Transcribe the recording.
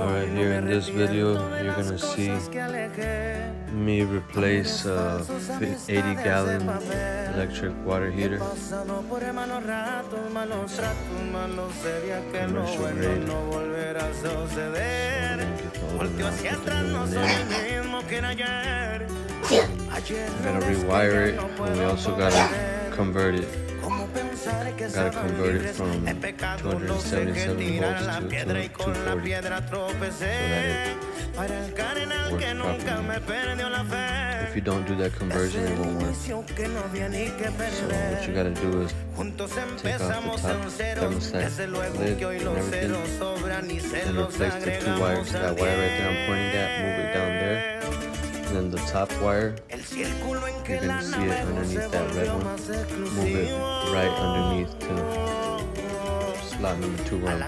Alright, here in this video, you're gonna see me replace a 80-gallon electric water heater, commercial grade. So we're gonna get the old one out, put the new one in. Gotta rewire it, and we also gotta convert it. Gotta convert it from 277 volts to 240 so that it works properly. If you don't do that conversion, it won't work. So what you gotta do is take off the top thermostat lid and everything, and replace the two wires. That wire right there I'm pointing at, move it down there. And then the top wire, you can see it underneath that red one. Move it right underneath to slot number 2 where I'm